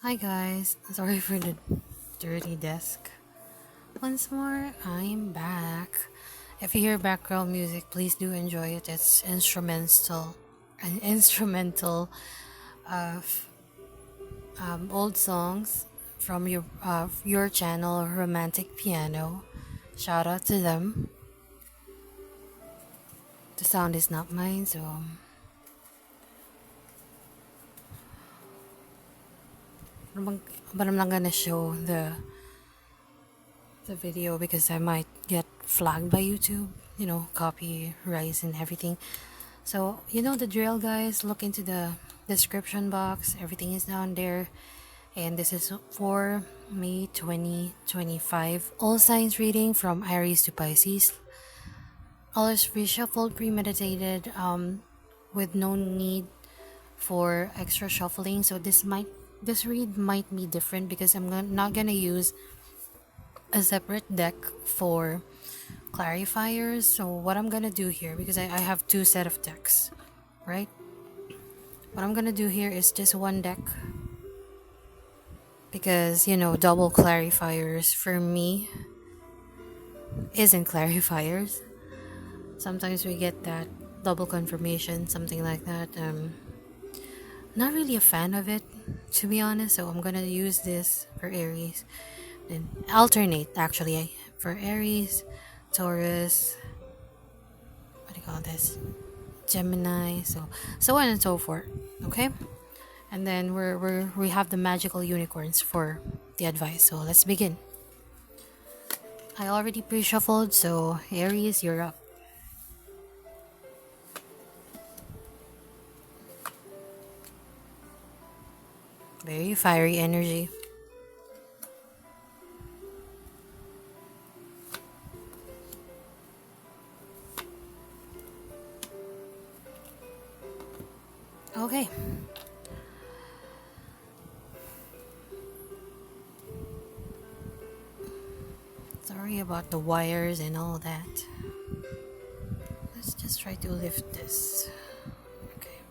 Hi guys, sorry for the dirty desk. Once more, I'm back. If you hear background music, please do enjoy it. It's an instrumental of old songs from your channel, Romantic Piano. Shout out to them. The sound is not mine, but I'm not gonna show the video because I might get flagged by YouTube, copyrights and everything. So, you know the drill, guys. Look into the description box, everything is down there. And this is for May 2025. All signs reading from Aries to Pisces. All is reshuffled, premeditated, with no need for extra shuffling. So this read might be different because not gonna use a separate deck for clarifiers. So what I'm gonna do here, because I have two set of decks, right? What I'm gonna do here is just one deck, because double clarifiers for me isn't clarifiers. Sometimes we get that double confirmation, something like that. Not really a fan of it, to be honest. So I'm gonna use this for Aries, then alternate actually for Aries, Taurus, what do you call this, Gemini, so on and so forth. Okay, and then we have the magical unicorns for the advice. So let's begin. I already pre-shuffled, so Aries, you're up. Very fiery energy. Okay. Sorry about the wires and all that. Let's just try to lift this. Okay.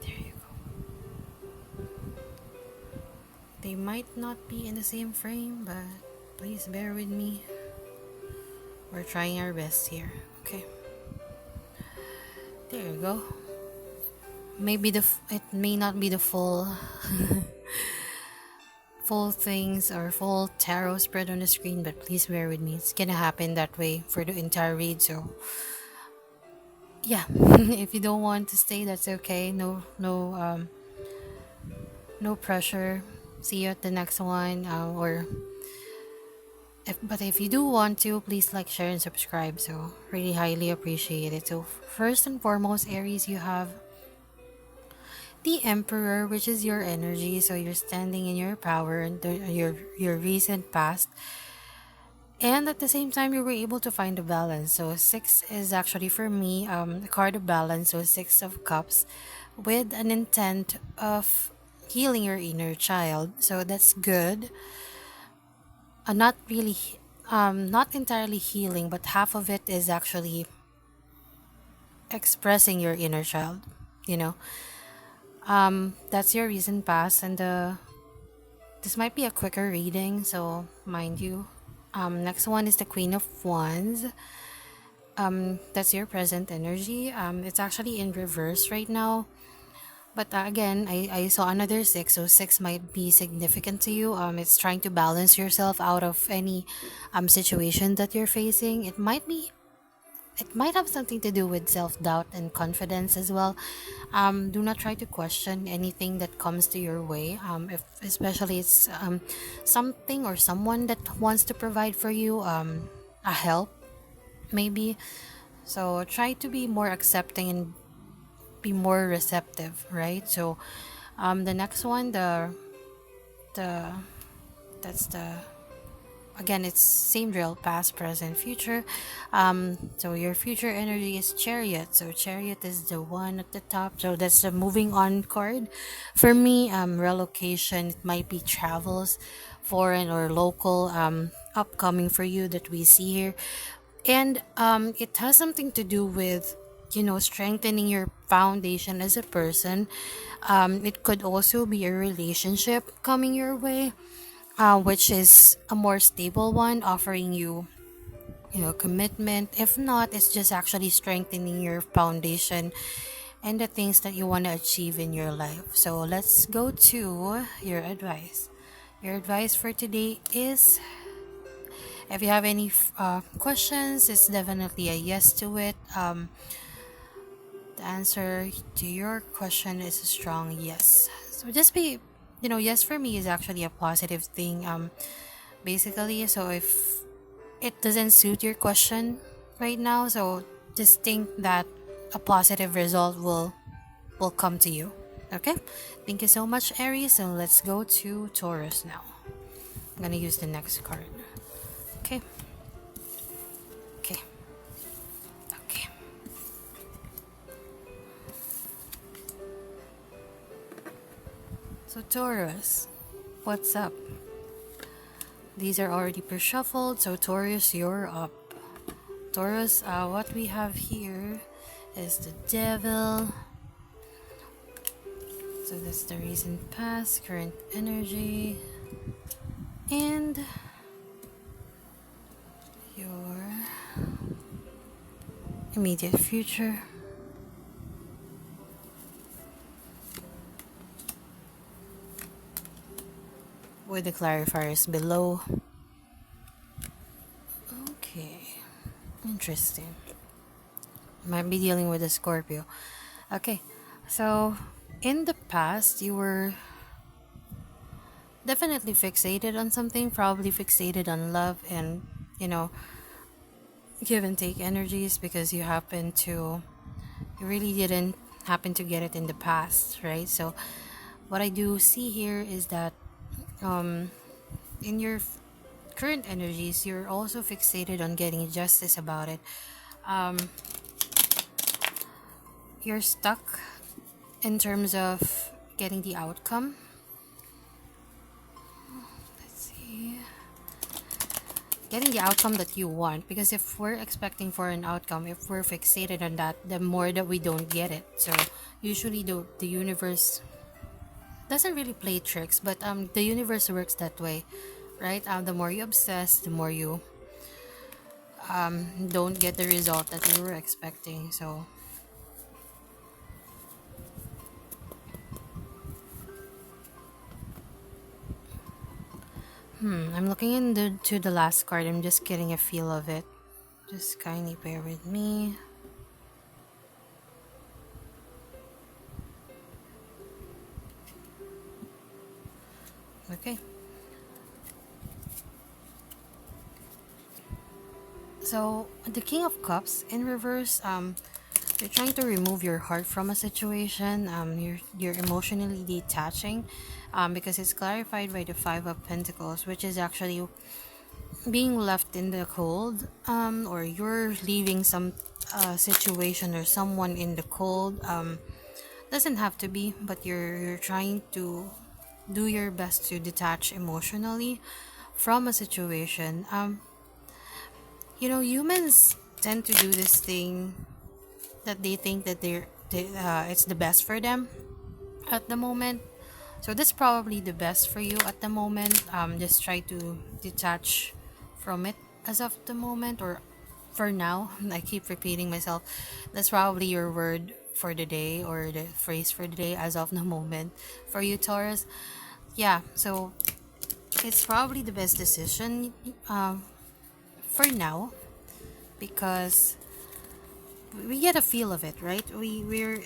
There you go. They might not be in the same frame, but please bear with me. We're trying our best here. Okay. There you go. Maybe it may not be the full full things or full tarot spread on the screen, but please bear with me. It's gonna happen that way for the entire read. So yeah, if you don't want to stay, that's okay. No pressure. See you at the next one. But if you do want to, please like, share, and subscribe. So really highly appreciate it. So first and foremost, Aries, you have the Emperor, which is your energy. So you're standing in your power and your recent past, and at the same time you were able to find a balance. So six is actually for me the card of balance. So Six of Cups with an intent of healing your inner child. So that's good. Not really, not entirely healing, but half of it is actually expressing your inner child. You know, that's your recent past, and this might be a quicker reading, so mind you. Next one is the Queen of Wands. That's your present energy. It's actually in reverse right now. But again, I saw another six, so six might be significant to you. It's trying to balance yourself out of any situation that you're facing. It might have something to do with self-doubt and confidence as well. Do not try to question anything that comes to your way, if especially it's something or someone that wants to provide for you, a help maybe. So try to be more accepting and be more receptive, right? So the next one, the that's the again, it's same drill, past, present, future. So your future energy is Chariot. So Chariot is the one at the top. So that's the moving on card. For me, relocation, it might be travels, foreign or local, upcoming for you that we see here. And it has something to do with strengthening your foundation as a person. It could also be a relationship coming your way, which is a more stable one, offering you, commitment. If not, it's just actually strengthening your foundation and the things that you want to achieve in your life. So let's go to your advice. Your advice for today is, if you have any questions, it's definitely a yes to it. The answer to your question is a strong yes. So just be, yes for me is actually a positive thing. Basically, so if it doesn't suit your question right now, so just think that a positive result will come to you. Okay? Thank you so much, Aries. So let's go to Taurus now. I'm gonna use the next card. Okay. Okay. Okay. So Taurus, what's up? These are already pre-shuffled, so Taurus, you're up. Taurus, what we have here is the Devil. So that's the recent past, current energy, and your immediate future. With the clarifiers below. Okay, interesting. Might be dealing with a Scorpio. Okay, so in the past, you were definitely fixated on something, probably fixated on love and, give and take energies, because you really didn't happen to get it in the past, right? So what I do see here is that in your current energies, you're also fixated on getting justice about it. You're stuck in terms of getting the outcome. Let's see. Getting the outcome that you want, because if we're expecting for an outcome, if we're fixated on that, the more that we don't get it. So usually the universe doesn't really play tricks, but the universe works that way, right? The more you obsess, the more you don't get the result that you were expecting. So I'm looking into the last card. I'm just getting a feel of it. Just kindly bear with me. Okay. So the King of Cups in reverse, you're trying to remove your heart from a situation. You're emotionally detaching, because it's clarified by the Five of Pentacles, which is actually being left in the cold, or you're leaving some situation or someone in the cold. Doesn't have to be, but you're trying to do your best to detach emotionally from a situation. Humans tend to do this thing that they think that it's the best for them at the moment. So that's probably the best for you at the moment. Just try to detach from it as of the moment, or for now. I keep repeating myself. That's probably your word for the day, or the phrase for the day, as of the moment for you, Taurus. Yeah, so it's probably the best decision for now, because we get a feel of it, right? We're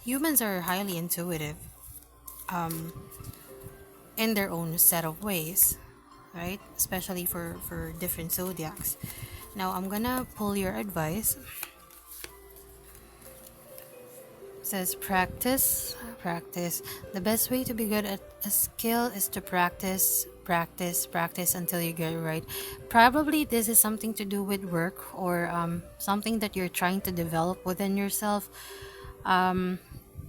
humans are highly intuitive in their own set of ways, right? Especially for different zodiacs. Now I'm gonna pull your advice. It says practice. The best way to be good at a skill is to practice until you get it right. Probably this is something to do with work, or something that you're trying to develop within yourself.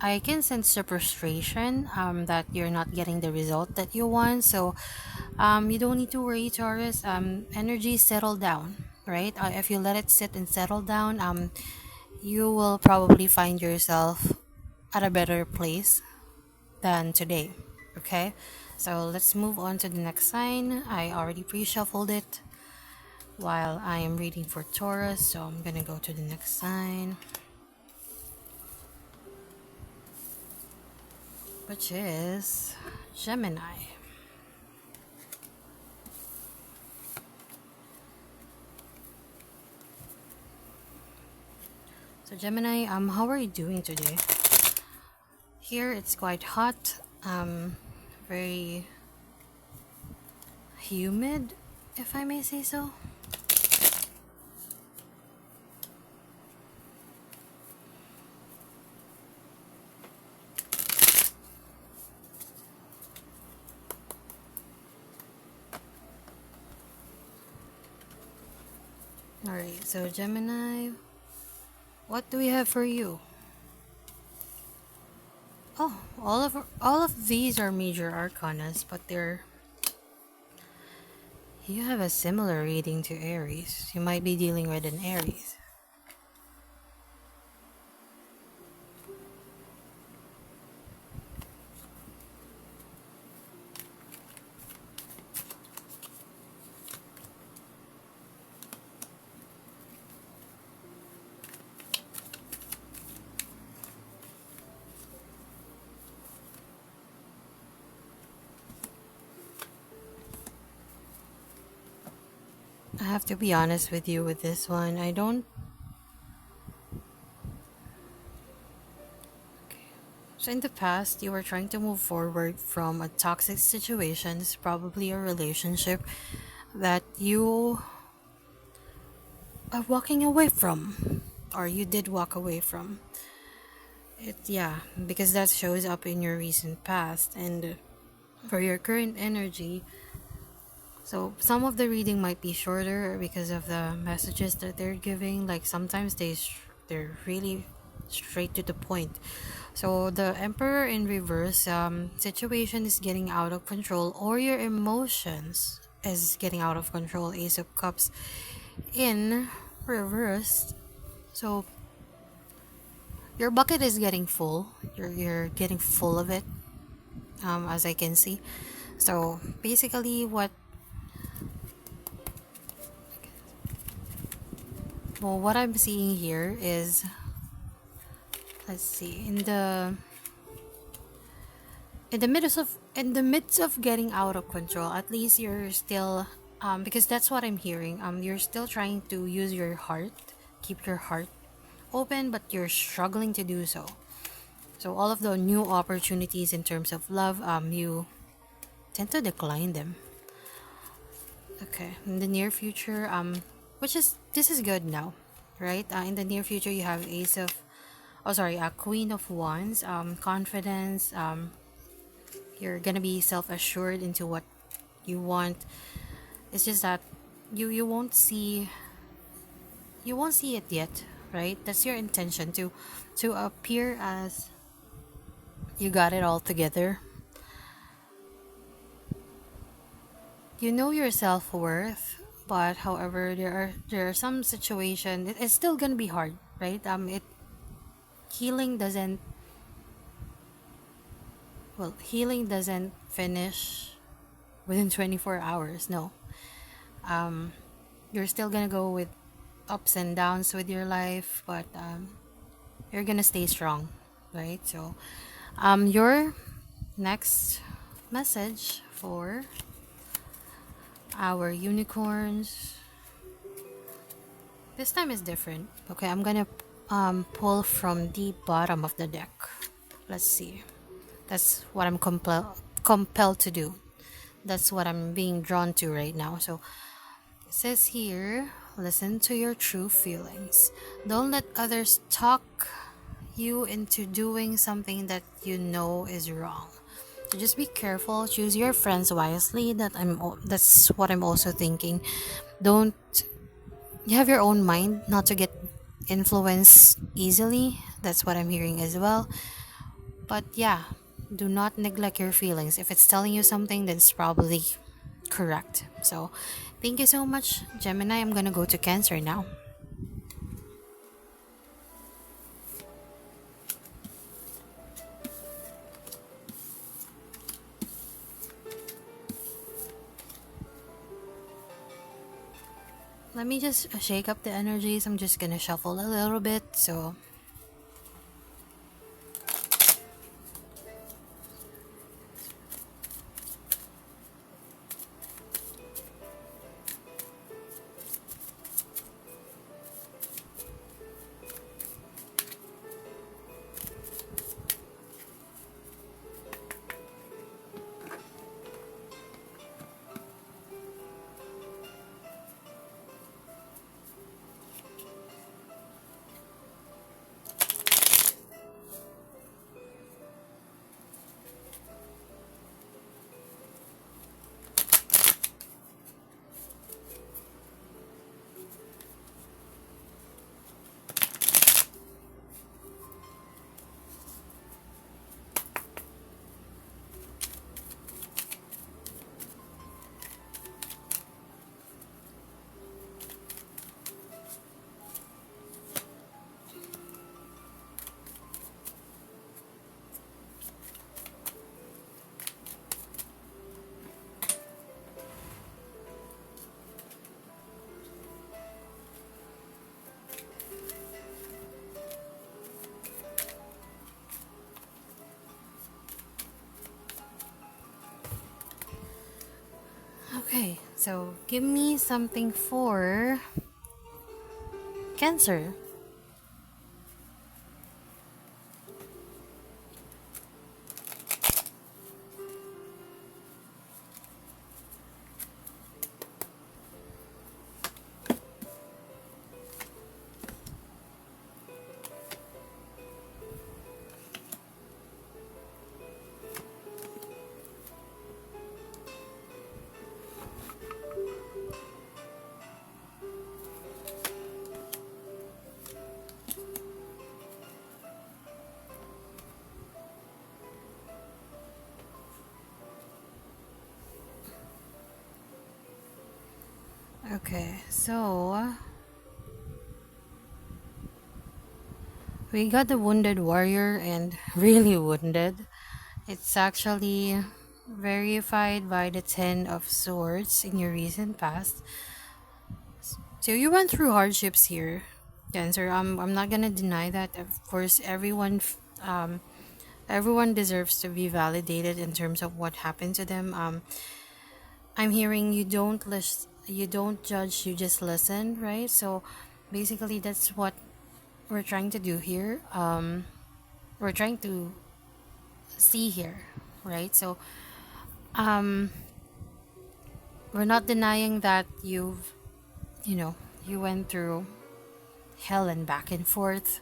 I can sense the frustration that you're not getting the result that you want. So you don't need to worry, Taurus. Energy settle down, right? If you let it sit and settle down, you will probably find yourself at a better place than today. Okay, so let's move on to the next sign. I already pre-shuffled it while I am reading for Taurus, so I'm gonna go to the next sign, which is Gemini. So Gemini, how are you doing today? Here it's quite hot, very humid, if I may say so. Alright, so Gemini, what do we have for you? Oh, all of these are major arcanas, but you have a similar reading to Aries. You might be dealing with an Aries. I have to be honest with you with this one. I don't. Okay. So in the past, you were trying to move forward from a toxic situation. It's probably a relationship that you are walking away from, or you did walk away from. Yeah, because that shows up in your recent past, and for your current energy. So some of the reading might be shorter because of the messages that they're giving. Like sometimes they're really straight to the point. So the Emperor in reverse, situation is getting out of control, or your emotions is getting out of control. Ace of Cups in reverse. So your bucket is getting full. You're getting full of it, as I can see. So basically, what I'm seeing here is, let's see, in the midst of getting out of control, at least you're still, because that's what I'm hearing. You're still trying to use your heart, keep your heart open, but you're struggling to do so. So all of the new opportunities in terms of love, you tend to decline them. Okay, in the near future, this is good now, right? In the near future, you have Queen of Wands, confidence. You're gonna be self-assured into what you want. It's just that you won't see it yet, right? That's your intention, to appear as you got it all together. You know your self-worth, but however, there are some situations. It's still gonna be hard, right? Healing doesn't healing doesn't finish within 24 hours. No. You're still gonna go with ups and downs with your life, but you're gonna stay strong, right? So your next message for our unicorns this time is different. Okay, I'm gonna pull from the bottom of the deck. Let's see. That's what I'm compelled to do. That's what I'm being drawn to right now. So it says here, listen to your true feelings. Don't let others talk you into doing something that you know is wrong. So just be careful. Choose your friends wisely. That's what I'm also thinking. Don't You have your own mind, not to get influenced easily. That's what I'm hearing as well. But yeah, do not neglect your feelings. If it's telling you something, then it's probably correct. So thank you so much, Gemini. I'm gonna go to Cancer now. let me just shake up the energies. I'm just gonna shuffle a little bit. So okay, so give me something for Cancer. Okay, so we got the wounded warrior and really wounded. It's actually verified by the Ten of Swords in your recent past. So you went through hardships here, Cancer. I'm not gonna deny that. Of course, everyone deserves to be validated in terms of what happened to them. I'm hearing you don't judge, you just listen, right? So basically, that's what we're trying to do here. We're trying to see here, right? So um, we're not denying that you know, you went through hell and back and forth.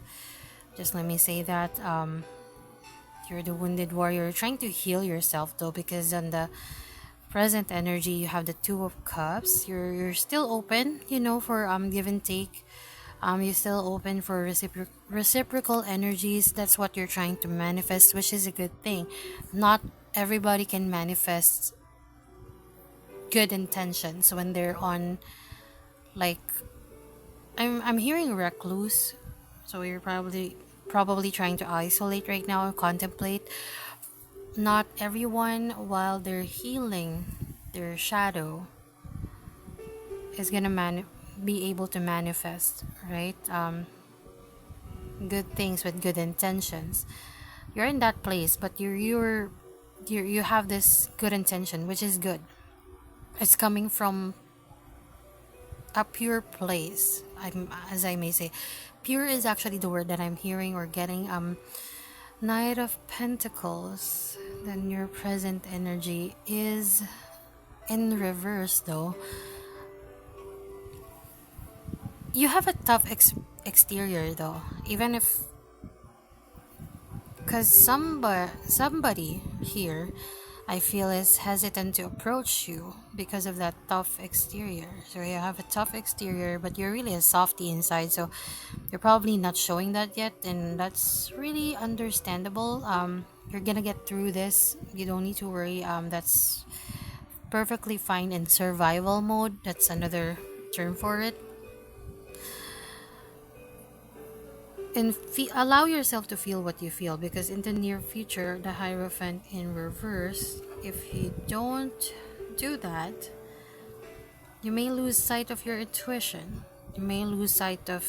Just let me say that you're the wounded warrior. You're trying to heal yourself though, because on the present energy you have the Two of Cups. You're still open, you know, for give and take. You're still open for reciprocal energies. That's what you're trying to manifest, which is a good thing. Not everybody can manifest good intentions when they're on, like, I'm hearing recluse. So you're probably trying to isolate right now and contemplate. Not everyone, while they're healing their shadow, is gonna be able to manifest, right? Good things with good intentions. You're in that place, but you have this good intention, which is good. It's coming from a pure place. As I may say, pure is actually the word that I'm hearing or getting. Knight of Pentacles. Then your present energy is in reverse, though. You have a tough exterior, though, even if, because somebody here, I feel, is hesitant to approach you because of that tough exterior. So you have a tough exterior, but you're really a softie inside. So you're probably not showing that yet, and that's really understandable. You're gonna get through this. You don't need to worry. That's perfectly fine in survival mode. That's another term for it. And allow yourself to feel what you feel, because in the near future, the Hierophant in reverse, if you don't do that, You may lose sight of your intuition. You may lose sight of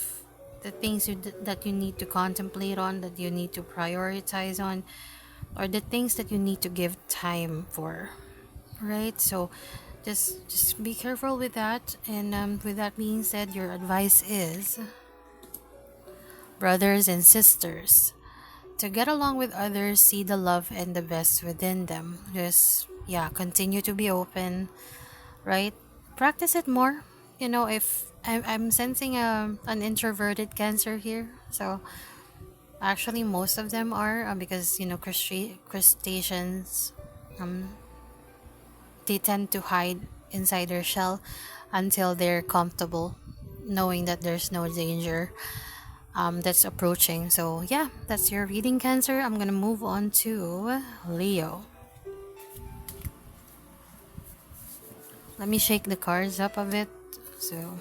the things that you need to contemplate on, that you need to prioritize on, or the things that you need to give time for, right? So just be careful with that. And with that being said, your advice is, brothers and sisters, to get along with others, see the love and the best within them. Just, yeah, continue to be open, right? Practice it more. If I'm sensing an introverted Cancer here, so actually most of them are, because crustaceans, they tend to hide inside their shell until they're comfortable, knowing that there's no danger that's approaching. So yeah, that's your reading, Cancer. I'm gonna move on to Leo. Let me shake the cards up a bit. So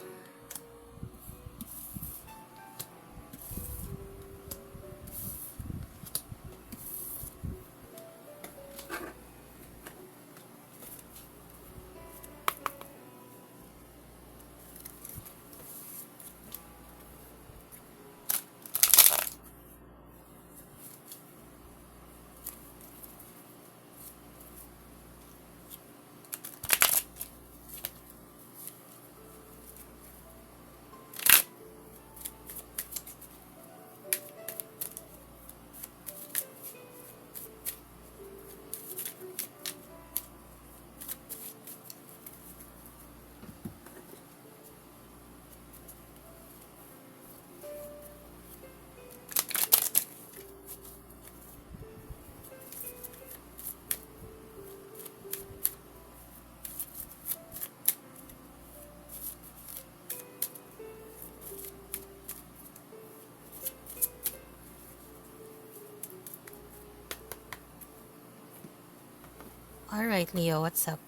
all right, Leo, what's up?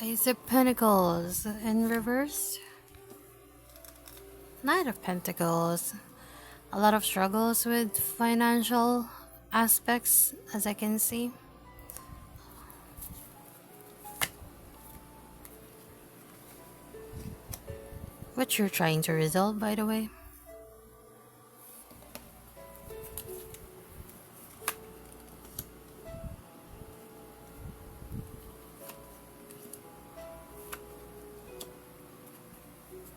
Ace of Pentacles in reverse. Knight of Pentacles. A lot of struggles with financial aspects, as I can see. What you're trying to resolve, by the way.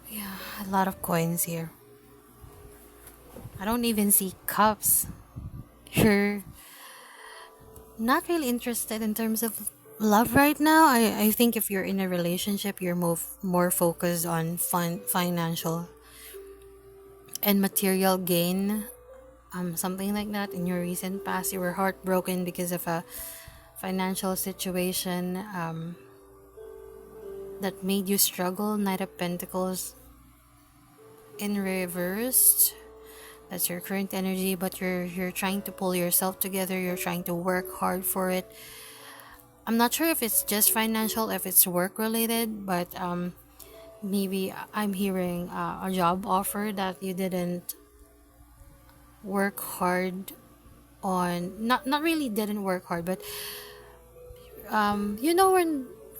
Yeah, a lot of coins here. I don't even see cups. You're not really interested in terms of love right now. I think if you're in a relationship, you're more focused on financial and material gain. Something like that. In your recent past, you were heartbroken because of a financial situation that made you struggle. Knight of Pentacles in reversed. That's your current energy, but you're trying to pull yourself together. You're trying to work hard for it. I'm not sure if it's just financial, if it's work related, but maybe I'm hearing a job offer that you didn't work hard on. Not really didn't work hard, but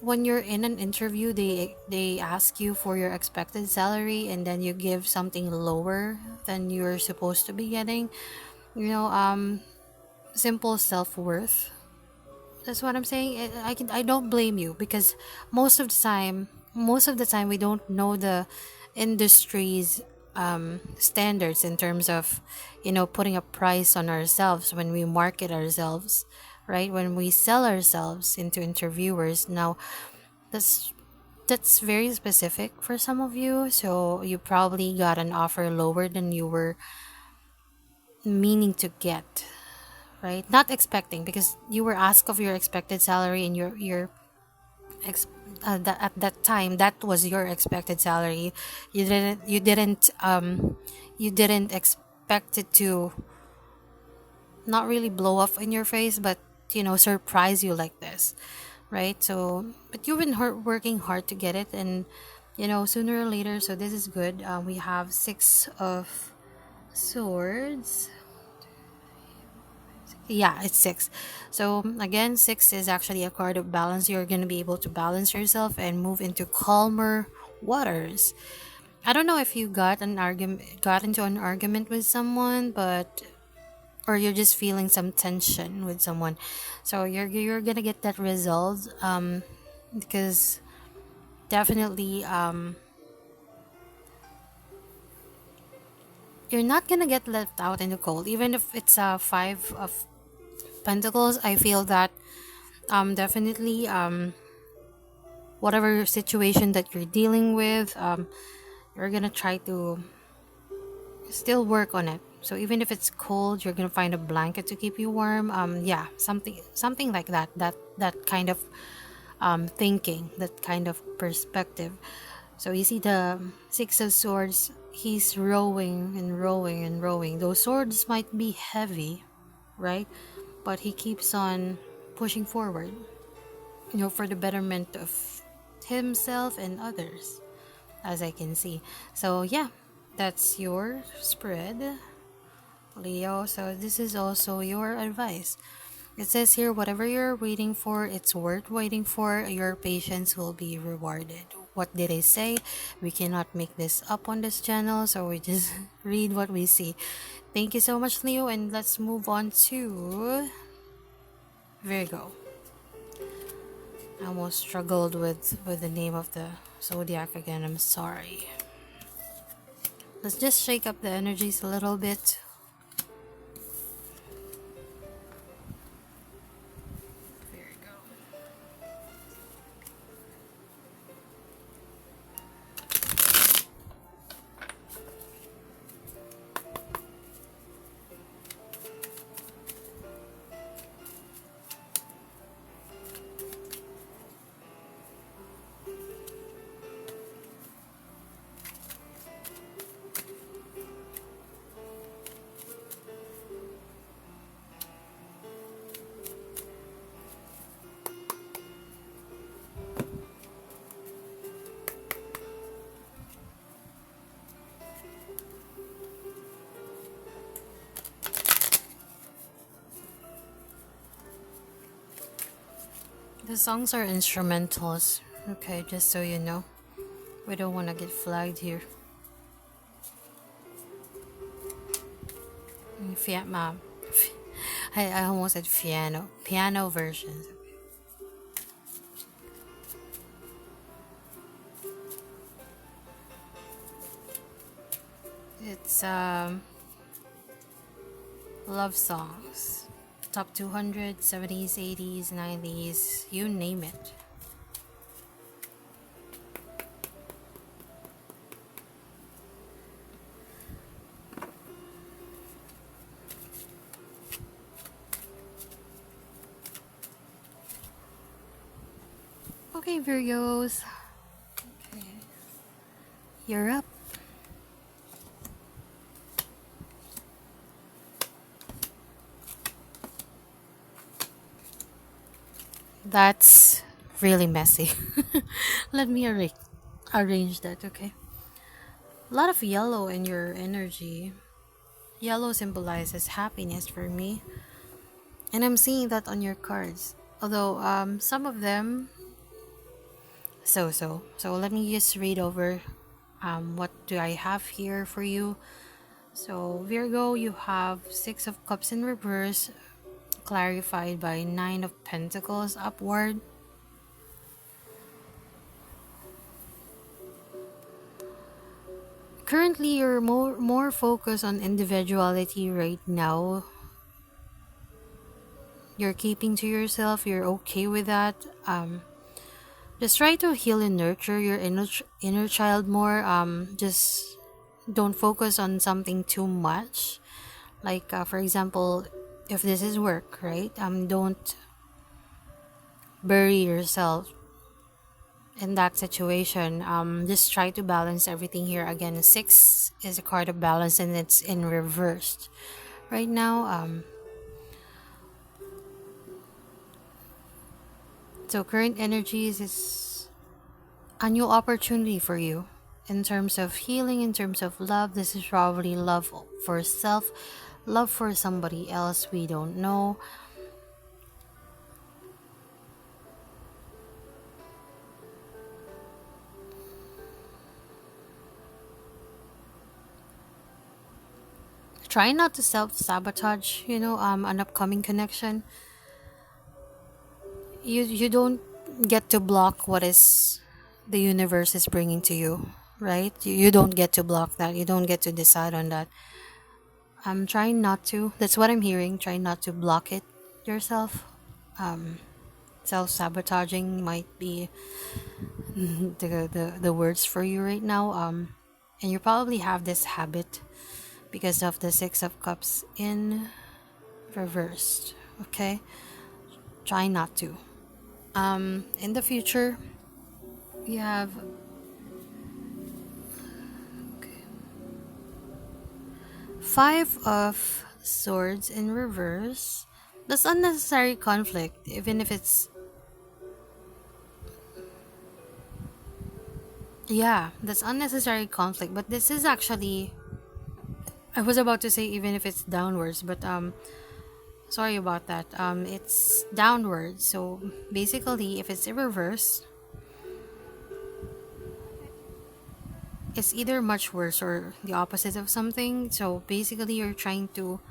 when you're in an interview, they ask you for your expected salary, and then you give something lower than you're supposed to be getting. Simple self-worth. That's what I'm saying. I don't blame you, because most of the time we don't know the industry's standards in terms of putting a price on ourselves when we market ourselves, right? When we sell ourselves into interviewers. Now, that's that's very specific for some of you, so you probably got an offer lower than you were meaning to get, right? Not expecting, because you were asked of your expected salary, and ex- at that time that was your expected salary. You didn't expect it to not really blow up in your face, but surprise you like this, right? So, but you've been working hard to get it, and sooner or later. So this is good. We have Six of Swords. Yeah, it's six. So again, six is actually a card of balance. You're gonna be able to balance yourself and move into calmer waters. I don't know if you got into an argument with someone, but or you're just feeling some tension with someone. So you're gonna get that resolved. Because definitely you're not gonna get left out in the cold, even if it's a five of pentacles. I feel that definitely whatever situation that you're dealing with, you're gonna try to still work on it. So even if it's cold, you're gonna find a blanket to keep you warm. Yeah, something like that. That kind of thinking, that kind of perspective. So you see the Six of Swords. He's rowing and rowing and rowing. Those swords might be heavy, right? But he keeps on pushing forward. For the betterment of himself and others, as I can see. So yeah, that's your spread, Leo. So this is also your advice. It says here, whatever you're waiting for, it's worth waiting for. Your patience will be rewarded. What did I say? We cannot make this up on this channel, so we just read what we see. Thank you so much, Leo, and let's move on to Virgo. I almost struggled with the name of the zodiac again. I'm sorry. Let's just shake up the energies a little bit. The songs are instrumentals. Okay, just so you know. We don't want to get flagged here. Ma'am. I almost said piano. Piano versions. It's love songs. Top 200, 70s, 80s, 90s, you name it. Okay, Virgos. Okay. You're up. That's really messy. Let me arrange that, okay? A lot of yellow in your energy. Yellow symbolizes happiness for me. And I'm seeing that on your cards. Although some of them so let me just read over what do I have here for you. So Virgo, you have Six of Cups in reverse, clarified by Nine of Pentacles upward. Currently, you're more focused on individuality right now. You're keeping to yourself. You're okay with that. Just try to heal and nurture your inner child more. Just don't focus on something too much. Like for example, if this is work, right? Don't bury yourself in that situation. Just try to balance everything here. Again, six is a card of balance and it's in reversed right now. So current energies is a new opportunity for you. in terms of healing, in terms of love, this is probably love for self, love for somebody else we don't know. Try not to self-sabotage, an upcoming connection. You don't get to block what is the universe is bringing to you, right? You don't get to block that. You don't get to decide on that. I'm trying not to. That's what I'm hearing. Try not to block it yourself. Self-sabotaging might be the words for you right now. And you probably have this habit because of the Six of Cups in reversed. Okay, try not to. In the future, we have Five of Swords in reverse. That's unnecessary conflict, even if it's, yeah, that's unnecessary conflict. But this is actually, I was about to say even if it's downwards, but sorry about that. It's downwards. So basically, if it's in reverse, it's either much worse or the opposite of something. So basically, you're trying to,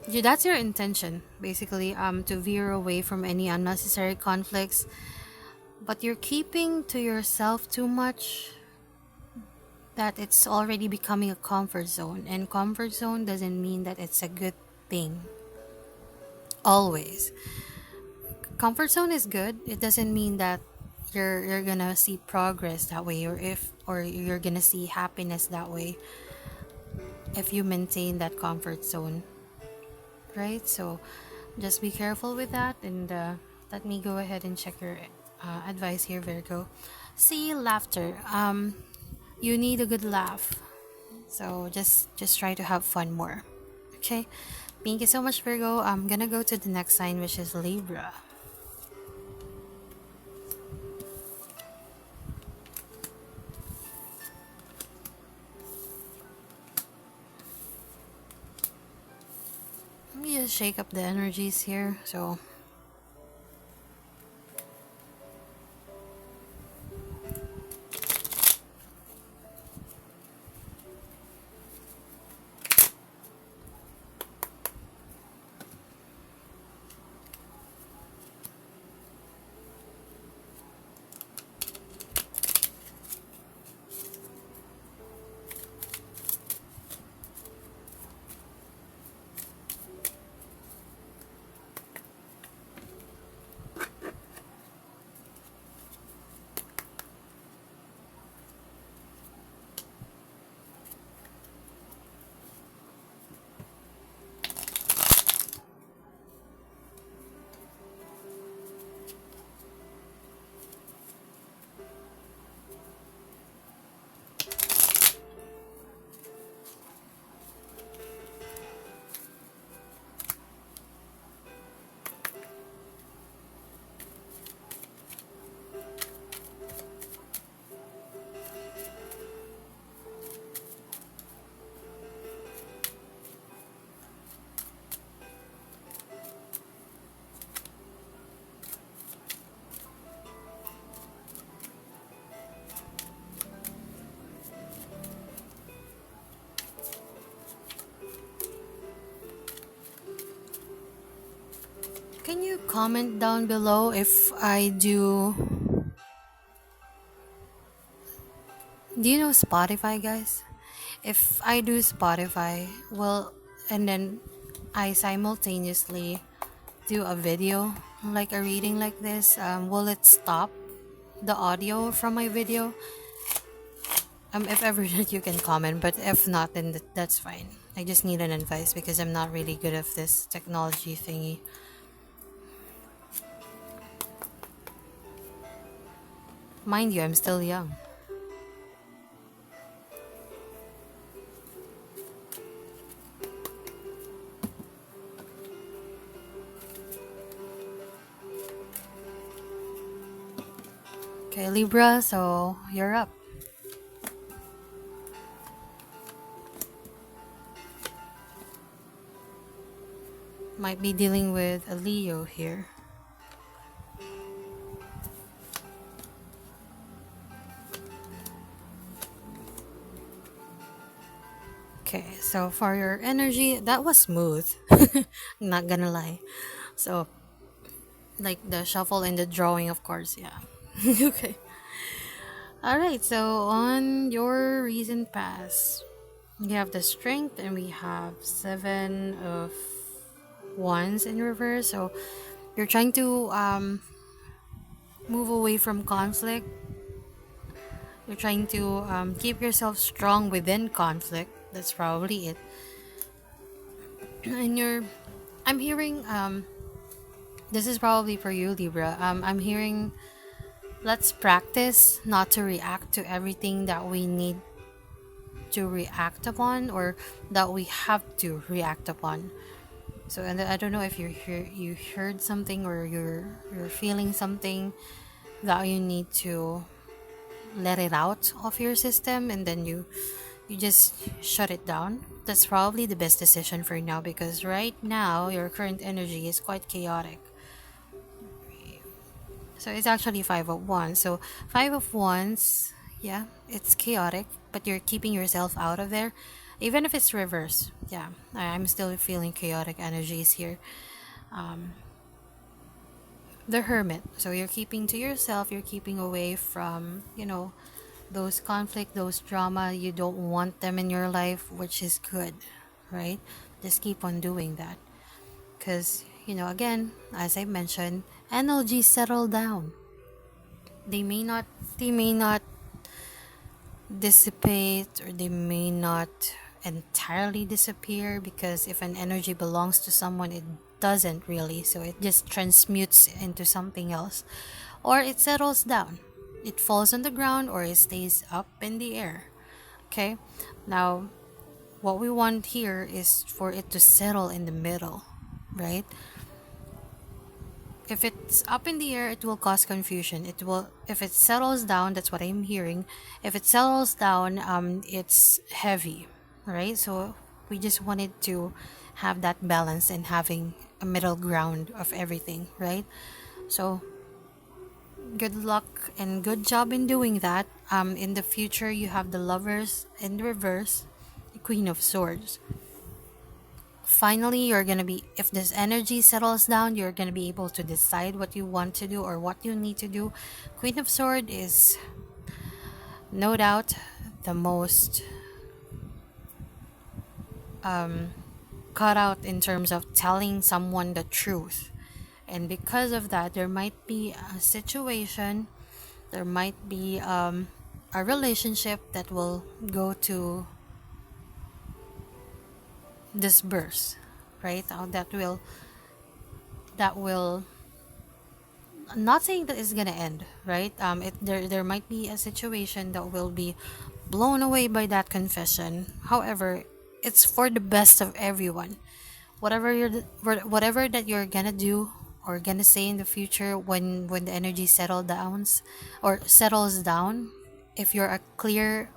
yeah, that's your intention, basically, to veer away from any unnecessary conflicts. But you're keeping to yourself too much, that it's already becoming a comfort zone. And comfort zone doesn't mean that it's a good thing. Always. Comfort zone is good. It doesn't mean that you're gonna see progress that way, or you're gonna see happiness that way if you maintain that comfort zone. Right? So just be careful with that, and let me go ahead and check your advice here, Virgo. See, laughter. You need a good laugh. So just try to have fun more. Okay? Thank you so much, Virgo. I'm gonna go to the next sign, which is Libra. Let me just shake up the energies here. So can you comment down below if I do? Do you know Spotify, guys? If I do Spotify, well, and then I simultaneously do a video, like a reading like this, will it stop the audio from my video? If ever that you can comment, but if not, then that's fine. I just need an advice because I'm not really good at this technology thingy. Mind you, I'm still young. Okay, Libra, so you're up. Might be dealing with a Leo here. Okay, so for your energy, that was smooth. Not gonna lie. So, like the shuffle and the drawing, of course, yeah. Okay. Alright, so on your recent past, we have the strength and we have 7 of Wands in reverse. So, you're trying to move away from conflict. You're trying to keep yourself strong within conflict. That's probably it. And I'm hearing, this is probably for you, Libra. I'm hearing, let's practice not to react to everything that we need to react upon or that we have to react upon. So, and I don't know if you heard something or you're feeling something that you need to let it out of your system, and then you just shut it down. That's probably the best decision for now, because right now your current energy is quite chaotic. So it's actually 5 of Wands. So 5 of Wands, yeah, it's chaotic, but you're keeping yourself out of there. Even if it's reverse, yeah, I'm still feeling chaotic energies here. The Hermit. So you're keeping to yourself, you're keeping away from, those conflict, those drama. You don't want them in your life, which is good, right? Just keep on doing that. Because, again, as I mentioned, energies settle down. They may not dissipate, or they may not entirely disappear, because if an energy belongs to someone, it doesn't really, so it just transmutes into something else, or it settles down, it falls on the ground, or it stays up in the air. Okay, now what we want here is for it to settle in the middle, right? If it's up in the air, it will cause confusion. It will, if it settles down, that's what I'm hearing. If it settles down, it's heavy, right? So we just wanted to have that balance and having a middle ground of everything, right? So good luck and good job in doing that. In the future, you have the Lovers in reverse, the Queen of Swords. Finally, you're gonna be, if this energy settles down, you're gonna be able to decide what you want to do or what you need to do. Queen of Sword is no doubt the most cut out in terms of telling someone the truth, and because of that, there might be a situation, there might be a relationship that will go to disperse, right? That will not saying that it's gonna end, right? There might be a situation that will be blown away by that confession. However, it's for the best of everyone. Whatever that you're gonna do or gonna say in the future, when the energy settles down, if you're in a clear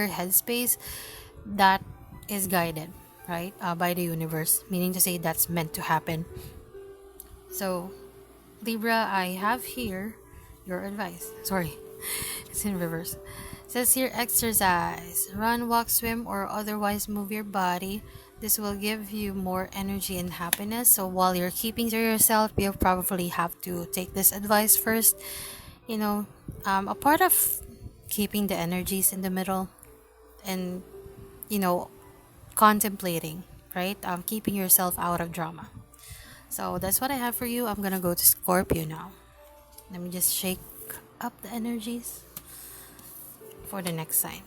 headspace, that is guided, right, by the universe, meaning to say that's meant to happen. So, Libra, I have here your advice. Sorry, it's in reverse. It says here, exercise, run, walk, swim, or otherwise move your body. This will give you more energy and happiness. So while you're keeping to yourself, you probably have to take this advice first. A part of keeping the energies in the middle, and you know contemplating, right? Keeping yourself out of drama. So that's what I have for you. I'm gonna go to Scorpio now. Let me just shake up the energies for the next sign.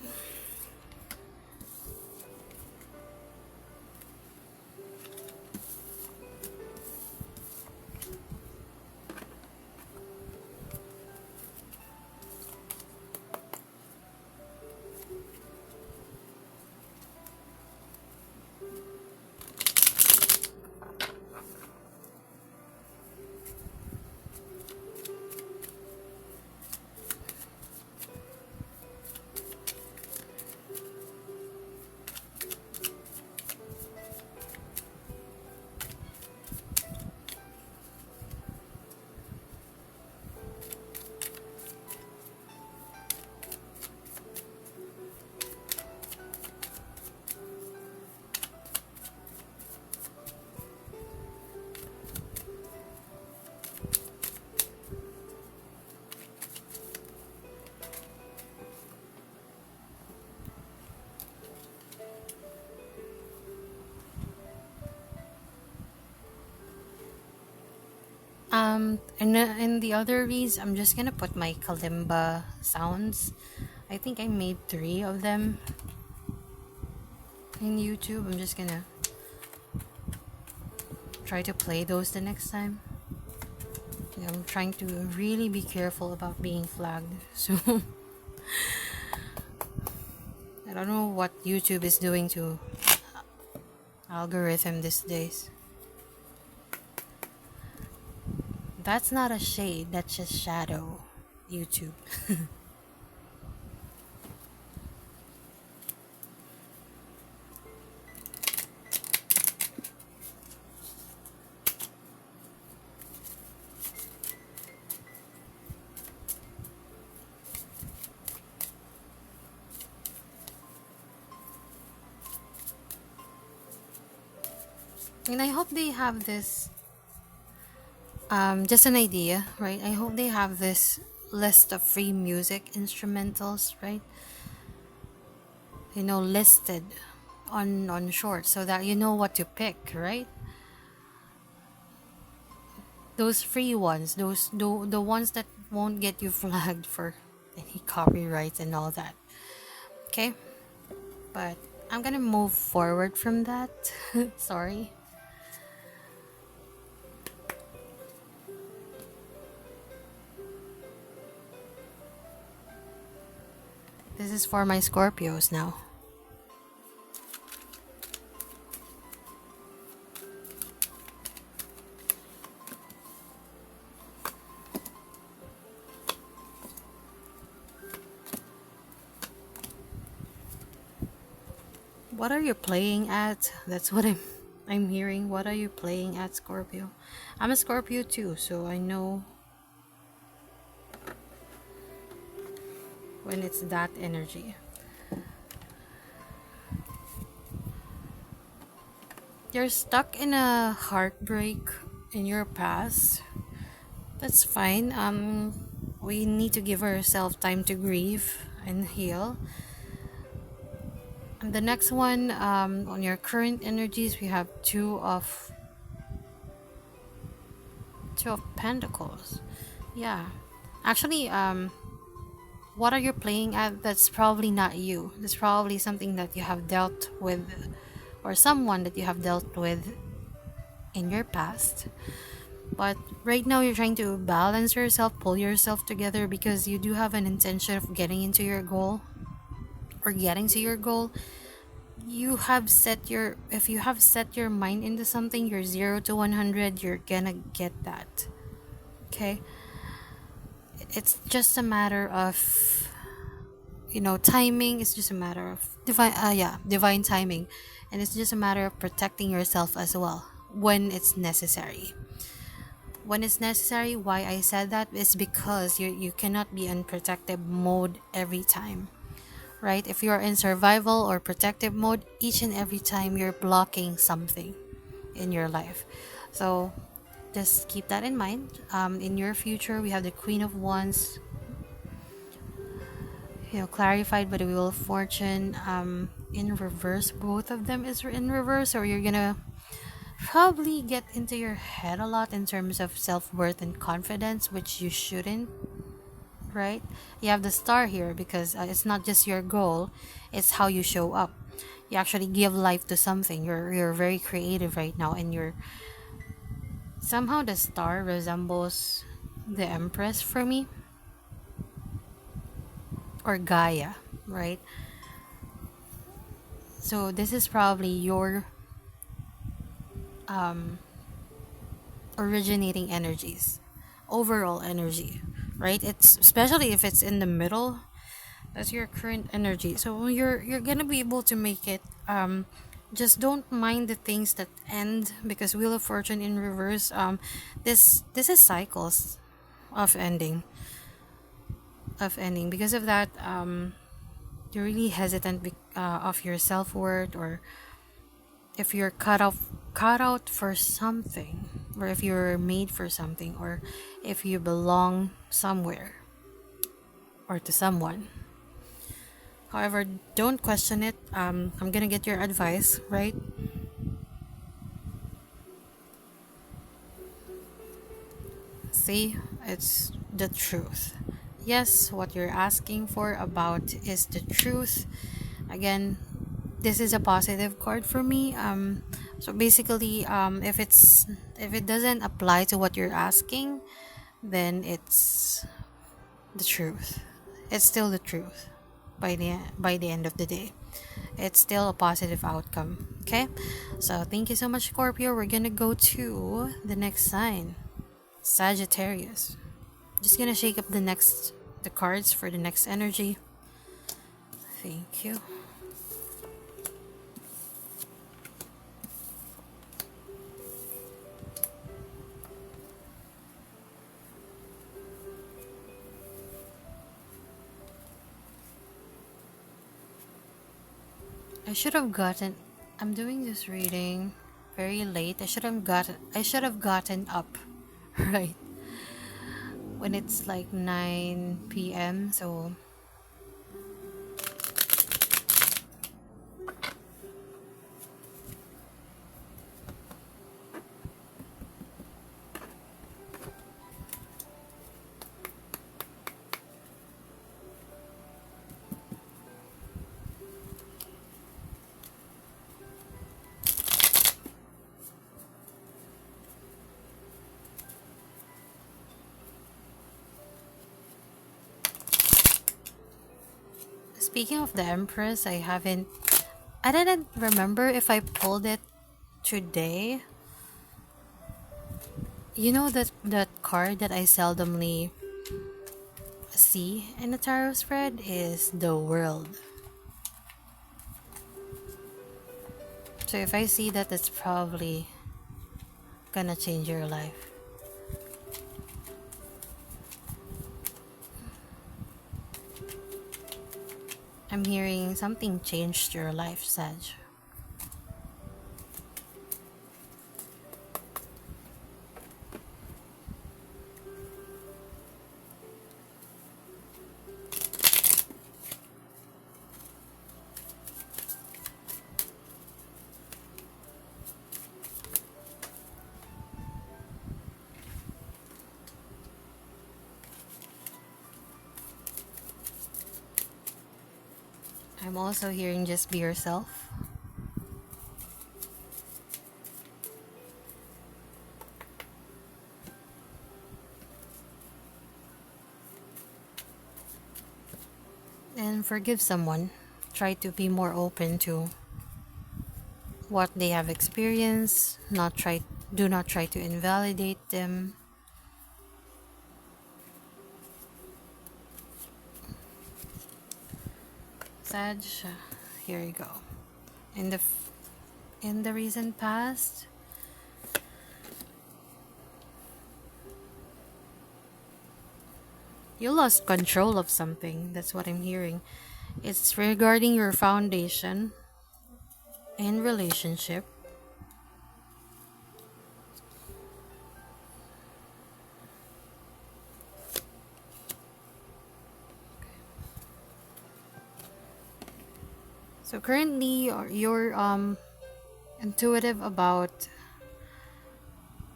In the other reads, I'm just gonna put my kalimba sounds. I think I made 3 of them in YouTube. I'm just gonna try to play those the next time. I'm trying to really be careful about being flagged. So I don't know what YouTube is doing to algorithm these days. That's not a shade, that's just shadow, YouTube. And I hope they have this, just an idea, right? I hope they have this list of free music instrumentals, right? Listed on short, so that you know what to pick, right? Those free ones, the ones that won't get you flagged for any copyrights and all that. Okay? But I'm gonna move forward from that. Sorry. This is for my Scorpios now. What are you playing at? That's what I'm hearing. What are you playing at, Scorpio? I'm a Scorpio too, so I know when it's that energy. You're stuck in a heartbreak in your past. That's fine. We need to give ourselves time to grieve and heal. And the next one, on your current energies, we have two of Pentacles. Yeah, actually, what are you playing at? That's probably not you. That's probably something that you have dealt with, or someone that you have dealt with in your past. But right now you're trying to balance yourself, pull yourself together, because you do have an intention of getting into your goal, or getting to your goal. If you have set your mind into something, you're 0 to 100, you're gonna get that. Okay? It's just a matter of timing. It's just a matter of divine timing, and it's just a matter of protecting yourself as well when it's necessary. Why I said that is because you cannot be in protective mode every time, right? If you're in survival or protective mode, each and every time you're blocking something in your life. So just keep that in mind. In your future, we have the Queen of Wands, clarified by the Wheel of Fortune, in reverse. Both of them is in reverse, or you're gonna probably get into your head a lot in terms of self-worth and confidence, which you shouldn't, right? You have the Star here because it's not just your goal, it's how you show up. You actually give life to something. You're very creative right now, and you're somehow, the Star resembles the Empress for me, or Gaia, right? So this is probably your originating energies, overall energy, right? It's especially if it's in the middle, that's your current energy. So you're gonna be able to make it. Just don't mind the things that end, because Wheel of Fortune in reverse, this is cycles of ending. Because of that, you're really hesitant of your self-worth, or if you're cut out for something, or if you're made for something, or if you belong somewhere or to someone. However, don't question it. I'm gonna get your advice, right? empathy, it's the truth. Yes, what you're asking for about is the truth. Again, this is a positive card for me. So basically, if it doesn't apply to what you're asking, then it's the truth. It's still the truth by the end of the day. It's still a positive outcome. Okay? So thank you so much, Scorpio. We're gonna go to the next sign. Sagittarius. Just gonna shake up the cards for the next energy. Thank you. I'm doing this reading very late. I should have gotten up right when it's like 9 p.m. So speaking of the Empress, I didn't remember if I pulled it today. You know that card that I seldomly see in a tarot spread is the World. So if I see that, it's probably gonna change your life. I'm hearing something changed your life, Sag. I'm also hearing just be yourself. And forgive someone. Try to be more open to what they have experienced. Do not try to invalidate them. Sag, here you go. In the recent past, you lost control of something. That's what I'm hearing. It's regarding your foundation in relationship. So currently you're intuitive about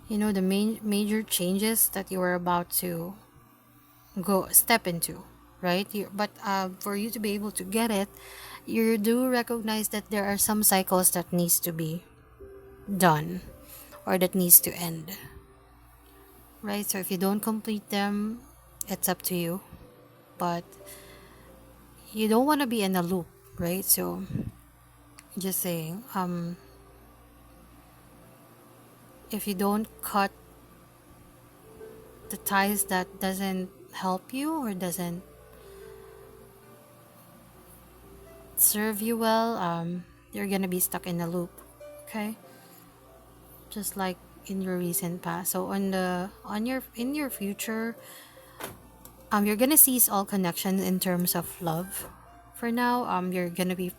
the major changes that you are about to go step into, right? But for you to be able to get it, you do recognize that there are some cycles that needs to be done or that needs to end, right? So if you don't complete them, it's up to you, but you don't want to be in a loop, right? So just saying, if you don't cut the ties that doesn't help you or doesn't serve you well, you're gonna be stuck in a loop. Okay, just like in your recent past. So in your future, you're gonna cease all connections in terms of love. For now, you're gonna be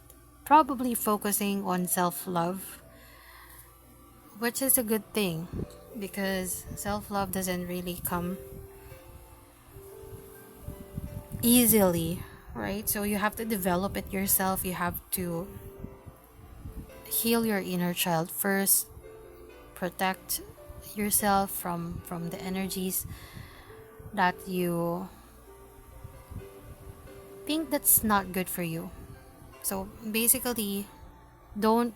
probably focusing on self-love, which is a good thing because self-love doesn't really come easily, right? So you have to develop it yourself. You have to heal your inner child first, protect yourself from the energies that you think that's not good for you. So basically, don't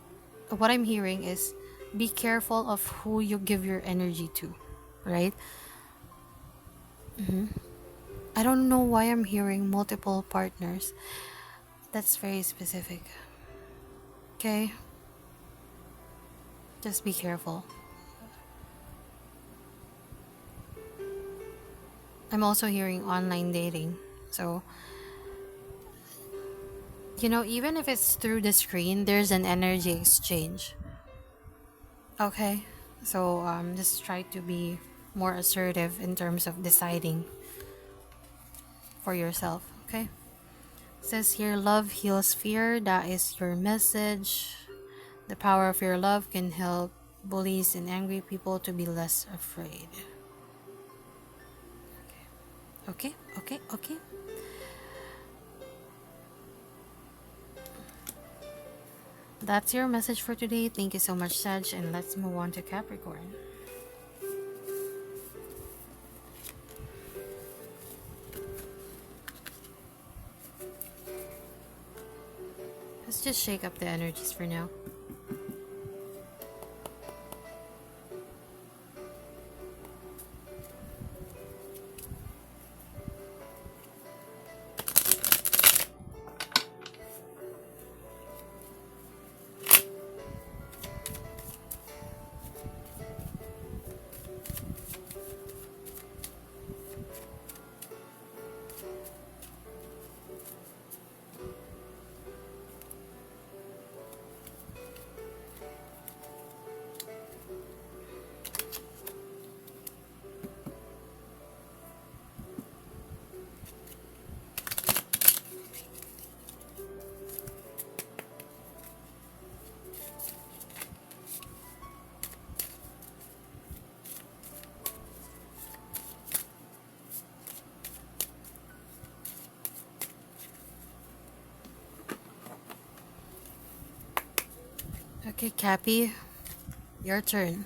what I'm hearing is be careful of who you give your energy to, right? I don't know why I'm hearing multiple partners. That's very specific. Okay? Just be careful. I'm also hearing online dating. So, even if it's through the screen, there's an energy exchange. Okay? So, just try to be more assertive in terms of deciding for yourself. Okay? It says here, love heals fear. That is your message. The power of your love can help bullies and angry people to be less afraid. Okay, okay, okay. That's your message for today. Thank you so much, Sag, and let's move on to Capricorn. Let's just shake up the energies for now. Okay, Cappy, your turn.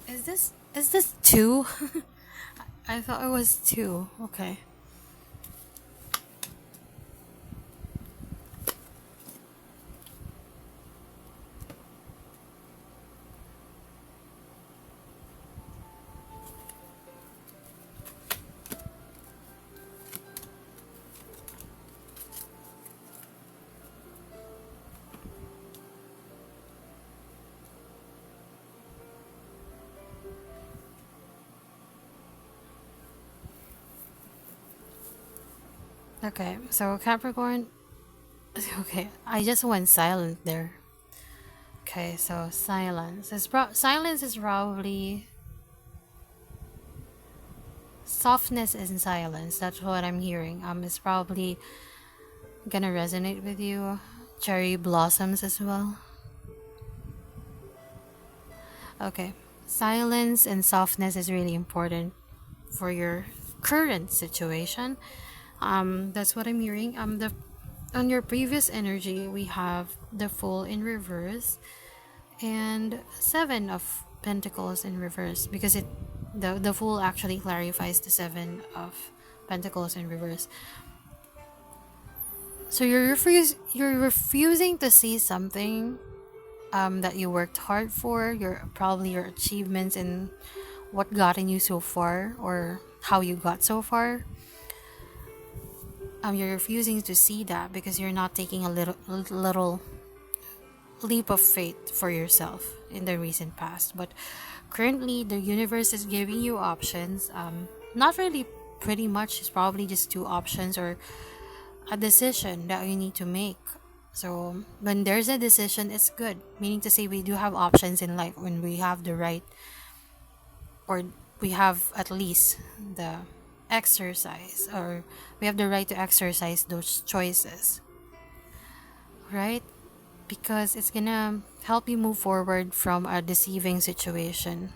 Is this two? I thought it was two. Okay. Okay, so Capricorn. Okay, I just went silent there. Okay, so silence is probably softness in silence. That's what I'm hearing. It's probably gonna resonate with you. Cherry blossoms as well. Okay, silence and softness is really important for your current situation. That's what I'm hearing. The on your previous energy, we have the Fool in reverse and Seven of Pentacles in reverse, because the Fool actually clarifies the Seven of Pentacles in reverse. So you're refusing to see something that you worked hard for, your achievements and what gotten you so far, or how you got so far. You're refusing to see that because you're not taking a little leap of faith for yourself in the recent past. But currently, the universe is giving you options. Not really, pretty much. It's probably just two options or a decision that you need to make. So when there's a decision, it's good. Meaning to say, we do have options in life when we have the right, or we have at least the exercise, or we have the right to exercise those choices, right? Because it's gonna help you move forward from a deceiving situation.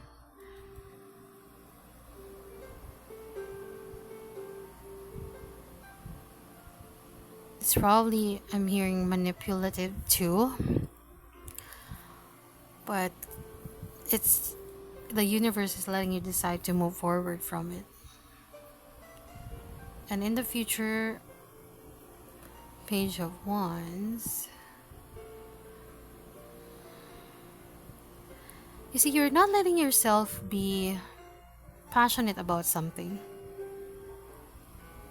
It's probably, I'm hearing manipulative too, but it's the universe is letting you decide to move forward from it. And in the future, Page of Wands. You see, you're not letting yourself be passionate about something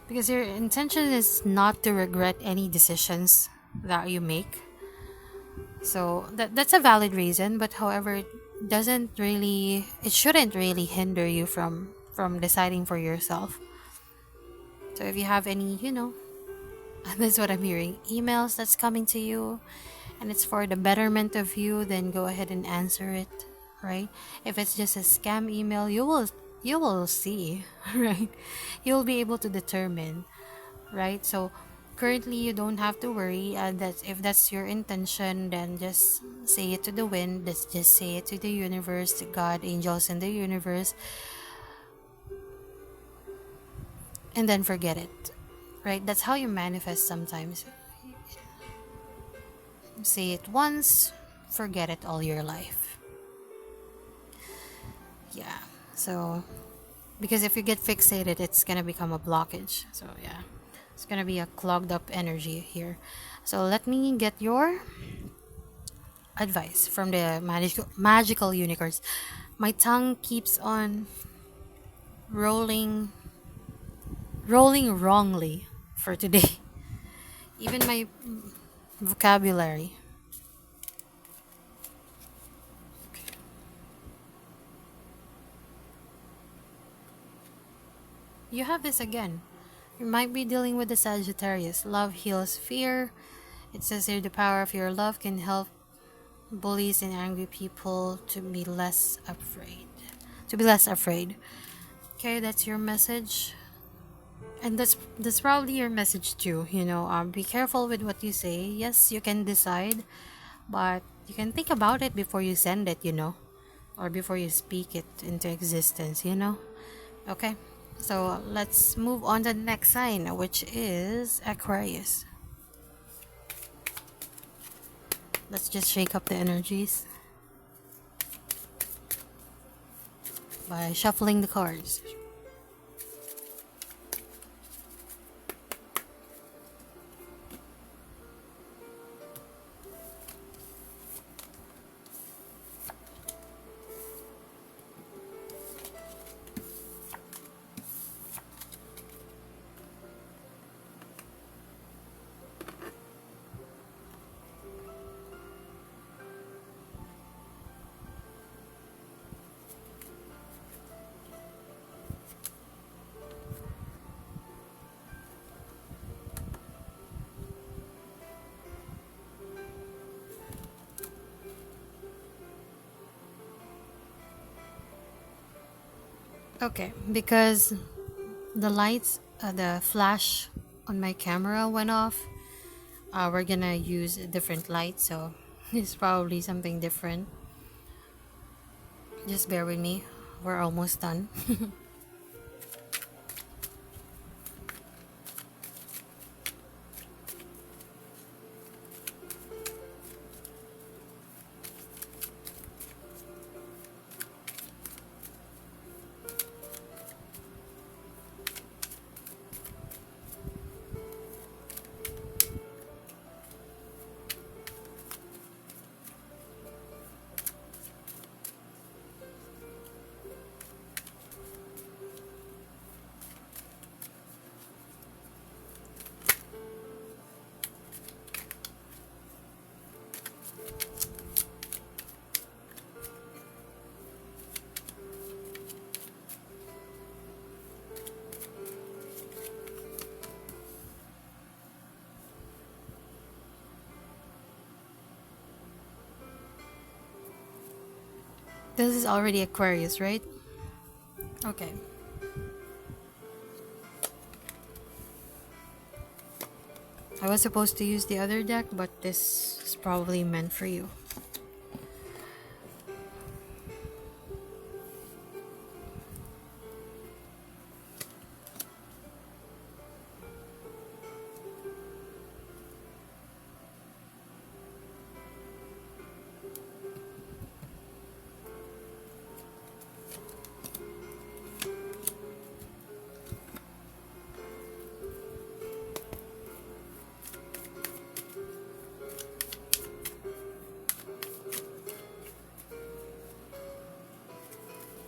because your intention is not to regret any decisions that you make. So that's a valid reason, but however, it shouldn't really hinder you from deciding for yourself. So if you have any, that's what I'm hearing, emails that's coming to you and it's for the betterment of you, then go ahead and answer it, right? If it's just a scam email, you will see, right? You'll be able to determine, right? So currently you don't have to worry, that if that's your intention, then just say it to the wind, just say it to the universe, to God, angels in the universe, and then forget it, right? That's how you manifest sometimes. Say it once, forget it all your life. Yeah. So because if you get fixated, it's gonna become a blockage. So yeah, it's gonna be a clogged up energy here. So let me get your advice from the magical unicorns. My tongue keeps on rolling wrongly for today. Even my vocabulary. You have this again. You might be dealing with the Sagittarius. Love heals fear. It says here the power of your love can help bullies and angry people to be less afraid. Okay, that's your message. And that's probably your message too. Be careful with what you say. Yes, you can decide, but you can think about it before you send it, or before you speak it into existence. Okay, so let's move on to the next sign, which is Aquarius. Let's just shake up the energies by shuffling the cards. Okay, because the flash on my camera went off. We're gonna use a different light, so it's probably something different. Just bear with me. We're almost done. This is already Aquarius, right? Okay. I was supposed to use the other deck, but this is probably meant for you.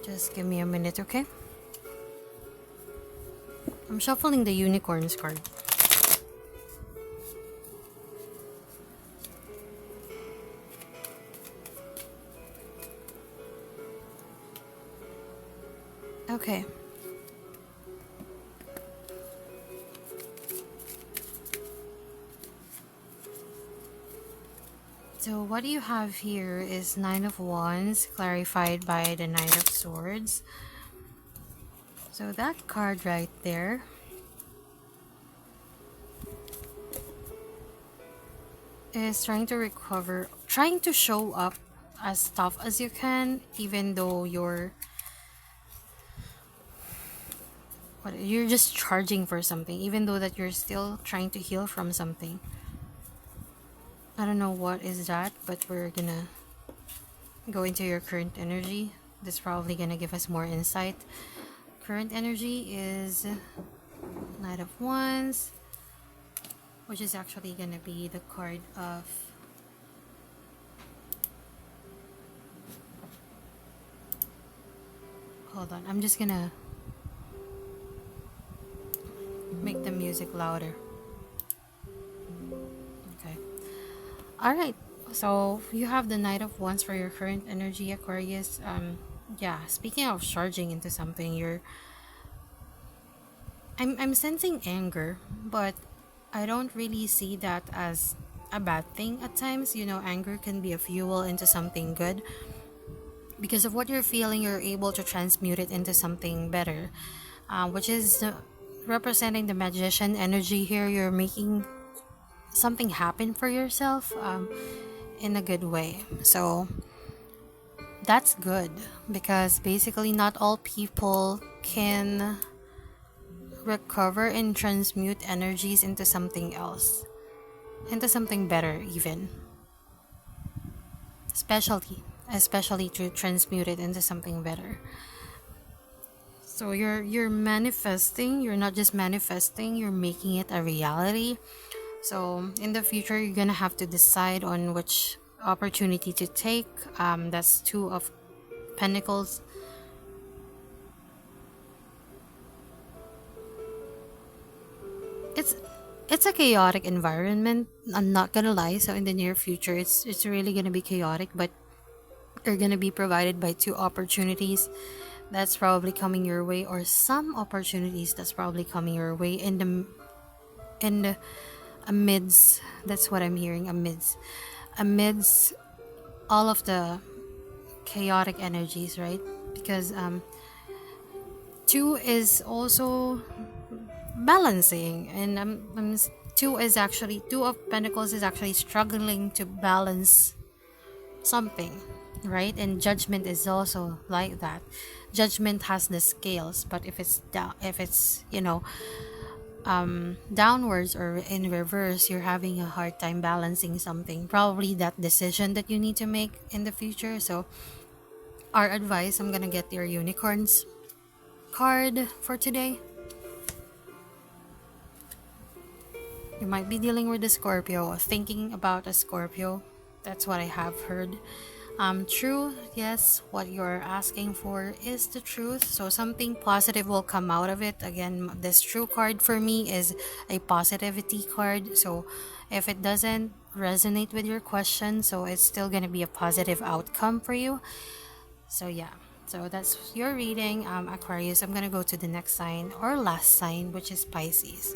Just give me a minute, okay? I'm shuffling the unicorns card. Okay. So what you have here is Nine of Wands, clarified by the Knight of Swords. So that card right there is trying to recover, trying to show up as tough as you can, even though you're just charging for something, even though that you're still trying to heal from something. I don't know what is that, but we're gonna go into your current energy. That's probably gonna give us more insight. Current energy is Knight of Wands, which is actually gonna be the card of hold on, I'm just gonna make the music louder. Okay. Alright, so you have the Knight of Wands for your current energy, Aquarius. Yeah, speaking of charging into something, I'm sensing anger, but I don't really see that as a bad thing at times. You know, anger can be a fuel into something good. Because of what you're feeling, you're able to transmute it into something better, which is representing the magician energy here. You're making something happen for yourself in a good way. So that's good, because basically not all people can recover and transmute energies into something else, into something better even, especially to transmute it into something better. So you're manifesting, you're not just manifesting, you're making it a reality. So in the future, you're gonna have to decide on which opportunity to take. That's Two of Pentacles. It's a chaotic environment. I'm not gonna lie. So in the near future, it's really gonna be chaotic, but you're gonna be provided by two opportunities that's probably coming your way, or some opportunities that's probably coming your way in the amidst. That's what I'm hearing. Amidst all of the chaotic energies, right? Because two is also balancing, and Two of Pentacles is actually struggling to balance something, right? And Judgment is also like that. Judgment has the scales, but if it's down, if it's downwards or in reverse, you're having a hard time balancing something, probably that decision that you need to make in the future. So our advice, I'm gonna get your unicorns card for today. You might be dealing with a Scorpio, thinking about a Scorpio. That's what I have heard. True, yes, what you're asking for is the truth. So something positive will come out of it. Again, this True card for me is a positivity card. So if it doesn't resonate with your question, so it's still gonna be a positive outcome for you. So yeah. So that's your reading, Aquarius. I'm gonna go to the next sign, or last sign, which is Pisces.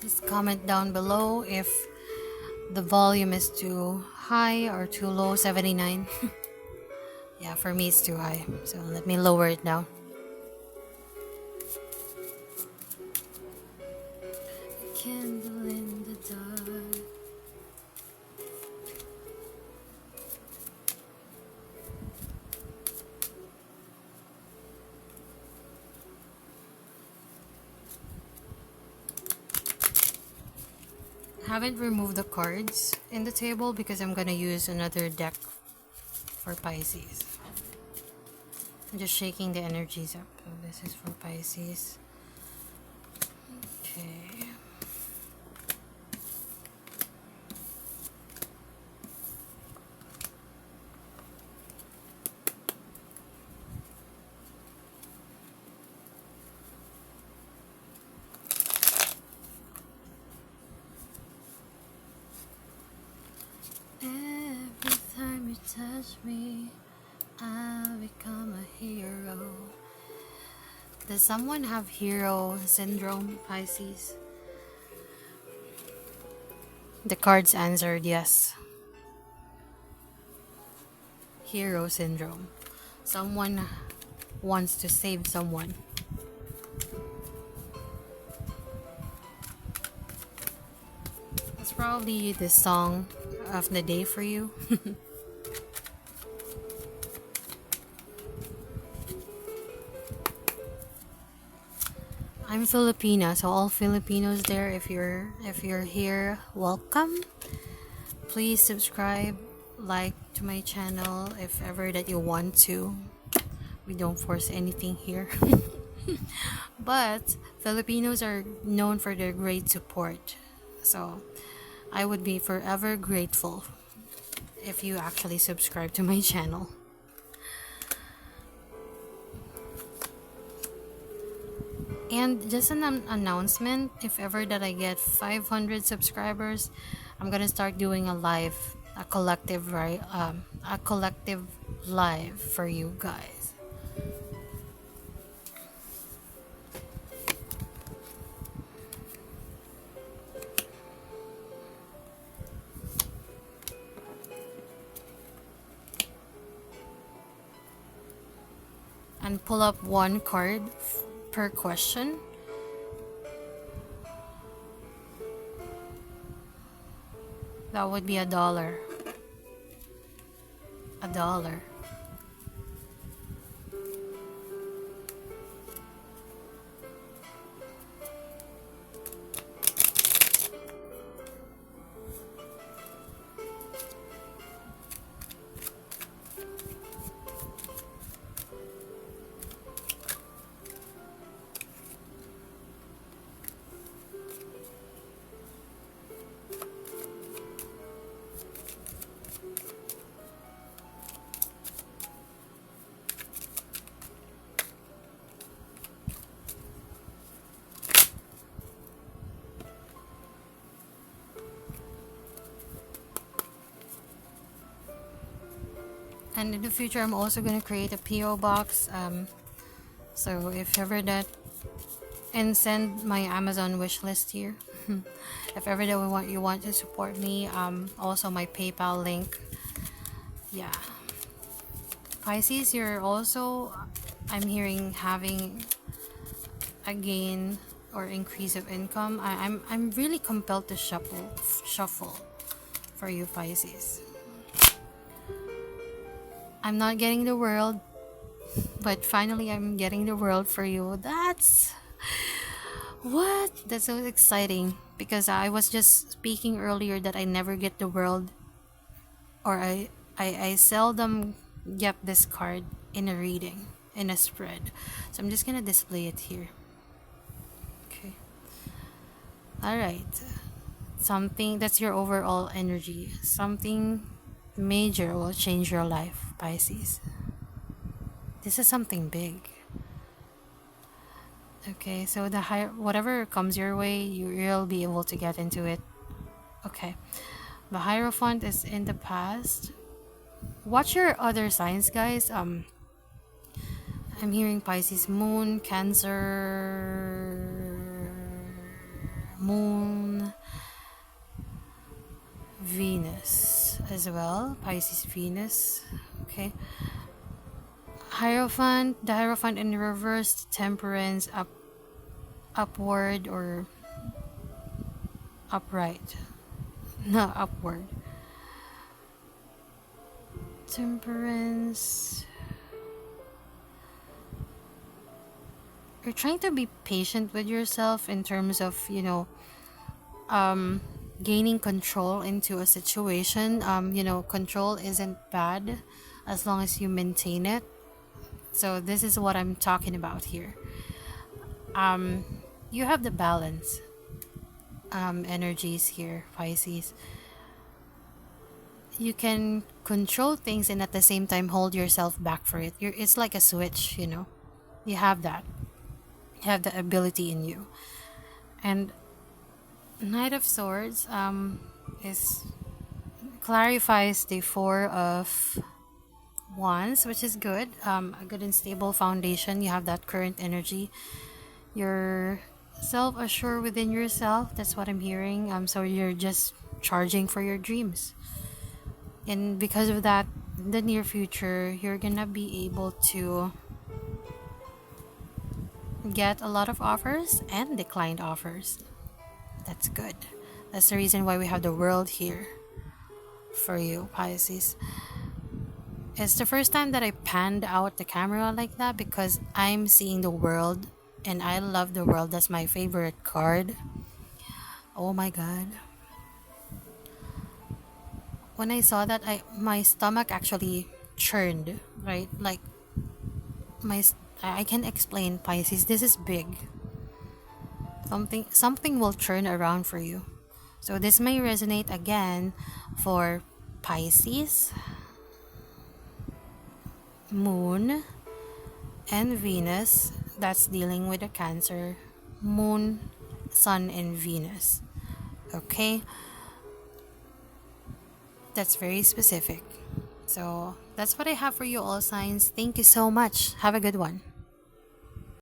Just comment down below if the volume is too high or too low. 79. Yeah, for me it's too high, so let me lower it down. Candle in the dark. I haven't removed the cards in the table because I'm gonna use another deck for Pisces. I'm just shaking the energies up. So this is for Pisces. Okay. Every time you touch me, I become a hero. Does someone have hero syndrome, Pisces? The cards answered yes. Hero syndrome. Someone wants to save someone. It's probably the song of the day for you. I'm Filipina, so all Filipinos there, if you're here, welcome. Please subscribe, like to my channel if ever that you want to. We don't force anything here. But Filipinos are known for their great support. So I would be forever grateful if you actually subscribe to my channel. And just an announcement, if ever that I get 500 subscribers, I'm gonna start doing a collective live for you guys. And pull up one card per question. That would be $1. $1. And in the future, I'm also going to create a PO box. So if ever that, and send my Amazon wish list here. If ever that you want to support me, also my PayPal link. Yeah. Pisces, you're also, I'm hearing, having a gain or increase of income. I'm really compelled to shuffle for you, Pisces. I'm not getting the world, but finally I'm getting the world for you. That's so exciting, because I was just speaking earlier that I never get the world, or I seldom get this card in a reading, in a spread. So I'm just gonna display it here. Okay. Alright. Something that's your overall energy. Something major will change your life, Pisces. This is something big. Okay, so whatever comes your way, you'll be able to get into it. Okay, the Hierophant is in the past. Watch your other signs, guys. I'm hearing Pisces, Moon, Cancer, Moon, as well. Pisces, Venus. Okay. Hierophant, the Hierophant in reverse, Temperance, upward or upright. No, upward. Temperance. You're trying to be patient with yourself in terms of, gaining control into a situation. Control isn't bad as long as you maintain it. So this is what I'm talking about here. You have the balance energies here, Pisces. You can control things and at the same time hold yourself back for it. It's like a switch, You have that. You have the ability in you. And Knight of Swords is clarifies the Four of Wands, which is good. A good and stable foundation. You have that current energy. You're self-assured within yourself. That's what I'm hearing. So you're just charging for your dreams. And because of that, in the near future, you're gonna be able to get a lot of offers and declined offers. That's good. That's the reason why we have the World here for you, Pisces. It's the first time that I panned out the camera like that because I'm seeing the World and I love the World. That's my favorite card. Oh my god. When I saw that, my stomach actually churned, right? Like I can explain, Pisces. This is big. Something will turn around for you. So this may resonate again for Pisces, Moon, and Venus. That's dealing with a Cancer, Moon, Sun, and Venus. Okay? That's very specific. So that's what I have for you, all signs. Thank you so much. Have a good one.